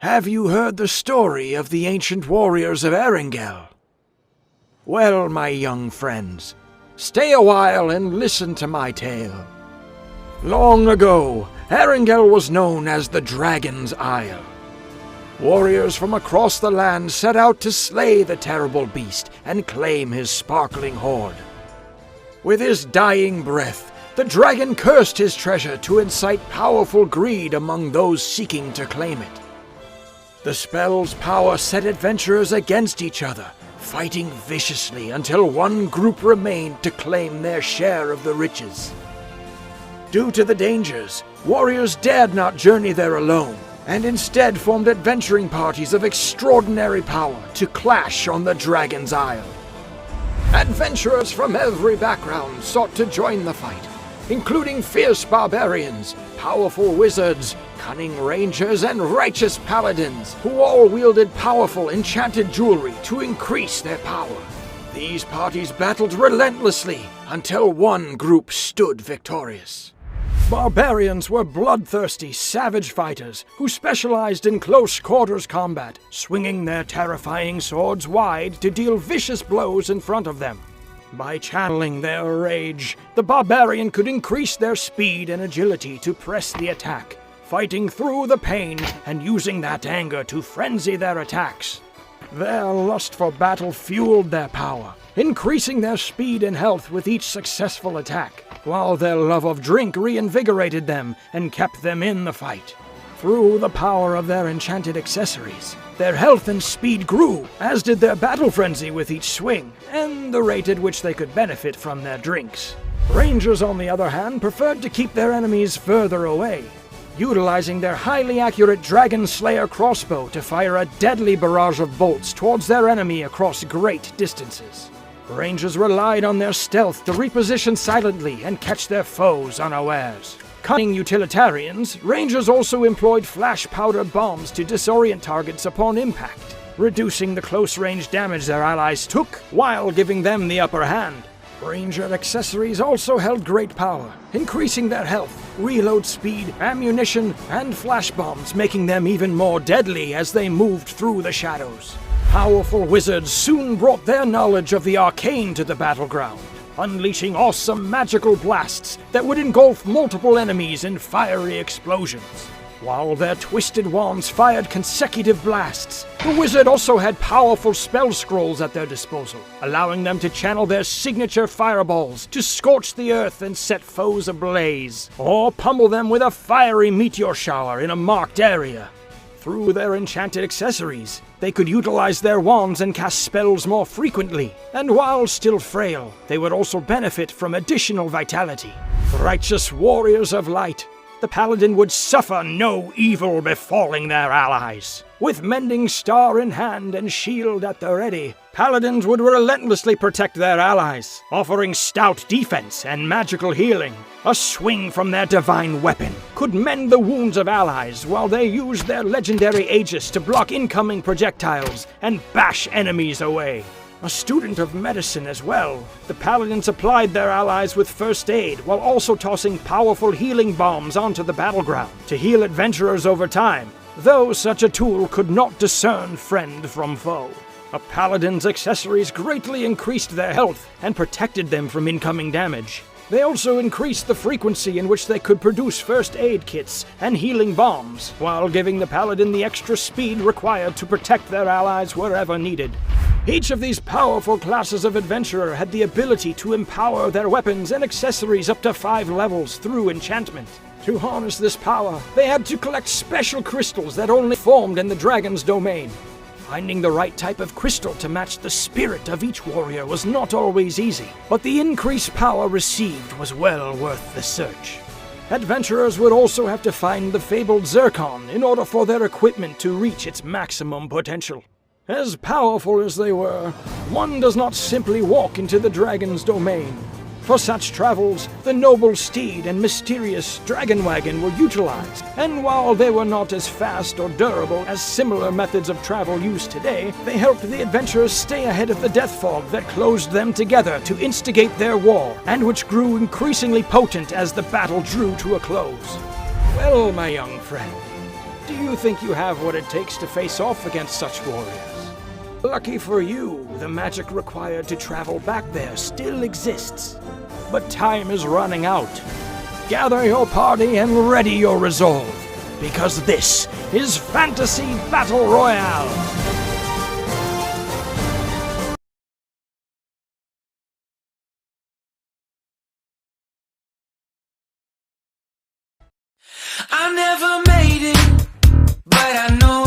Have you heard the story of the ancient warriors of Erangel? Well, my young friends, stay a while and listen to my tale. Long ago, Erangel was known as the Dragon's Isle. Warriors from across the land set out to slay the terrible beast and claim his sparkling hoard. With his dying breath, the dragon cursed his treasure to incite powerful greed among those seeking to claim it. The spell's power set adventurers against each other, fighting viciously until one group remained to claim their share of the riches. Due to the dangers, warriors dared not journey there alone, and instead formed adventuring parties of extraordinary power to clash on the Dragon's Isle. Adventurers from every background sought to join the fight, including fierce barbarians, powerful wizards, cunning rangers, and righteous paladins, who all wielded powerful enchanted jewelry to increase their power. These parties battled relentlessly until one group stood victorious. Barbarians were bloodthirsty, savage fighters who specialized in close quarters combat, swinging their terrifying swords wide to deal vicious blows in front of them. By channeling their rage, the barbarian could increase their speed and agility to press the attack, fighting through the pain and using that anger to frenzy their attacks. Their lust for battle fueled their power, increasing their speed and health with each successful attack, while their love of drink reinvigorated them and kept them in the fight. Through the power of their enchanted accessories, their health and speed grew, as did their battle frenzy with each swing, and the rate at which they could benefit from their drinks. Rangers, on the other hand, preferred to keep their enemies further away, utilizing their highly accurate Dragon Slayer crossbow to fire a deadly barrage of bolts towards their enemy across great distances. Rangers relied on their stealth to reposition silently and catch their foes unawares. Cunning utilitarians, Rangers also employed flash powder bombs to disorient targets upon impact, reducing the close-range damage their allies took while giving them the upper hand. Ranger accessories also held great power, increasing their health, reload speed, ammunition, and flash bombs, making them even more deadly as they moved through the shadows. Powerful wizards soon brought their knowledge of the arcane to the battleground, unleashing awesome magical blasts that would engulf multiple enemies in fiery explosions. While their twisted wands fired consecutive blasts, the wizard also had powerful spell scrolls at their disposal, allowing them to channel their signature fireballs to scorch the earth and set foes ablaze, or pummel them with a fiery meteor shower in a marked area. Through their enchanted accessories, they could utilize their wands and cast spells more frequently, and while still frail, they would also benefit from additional vitality. Righteous warriors of light, the paladin would suffer no evil befalling their allies. With mending star in hand and shield at the ready, paladins would relentlessly protect their allies, offering stout defense and magical healing. A swing from their divine weapon could mend the wounds of allies while they used their legendary Aegis to block incoming projectiles and bash enemies away. A student of medicine as well, the paladins supplied their allies with first aid while also tossing powerful healing bombs onto the battleground to heal adventurers over time, though such a tool could not discern friend from foe. A paladin's accessories greatly increased their health and protected them from incoming damage. They also increased the frequency in which they could produce first aid kits and healing bombs, while giving the paladin the extra speed required to protect their allies wherever needed. Each of these powerful classes of adventurer had the ability to empower their weapons and accessories up to 5 levels through enchantment. To harness this power, they had to collect special crystals that only formed in the dragon's domain. Finding the right type of crystal to match the spirit of each warrior was not always easy, but the increased power received was well worth the search. Adventurers would also have to find the fabled zircon in order for their equipment to reach its maximum potential. As powerful as they were, one does not simply walk into the dragon's domain. For such travels, the noble steed and mysterious dragon wagon were utilized, and while they were not as fast or durable as similar methods of travel used today, they helped the adventurers stay ahead of the death fog that closed them together to instigate their war, and which grew increasingly potent as the battle drew to a close. Well, my young friend, Do you think you have what it takes to face off against such warriors? Lucky for you, the magic required to travel back there still exists. But time is running out. Gather your party and ready your resolve, because this is Fantasy Battle Royale! I never made it, but I know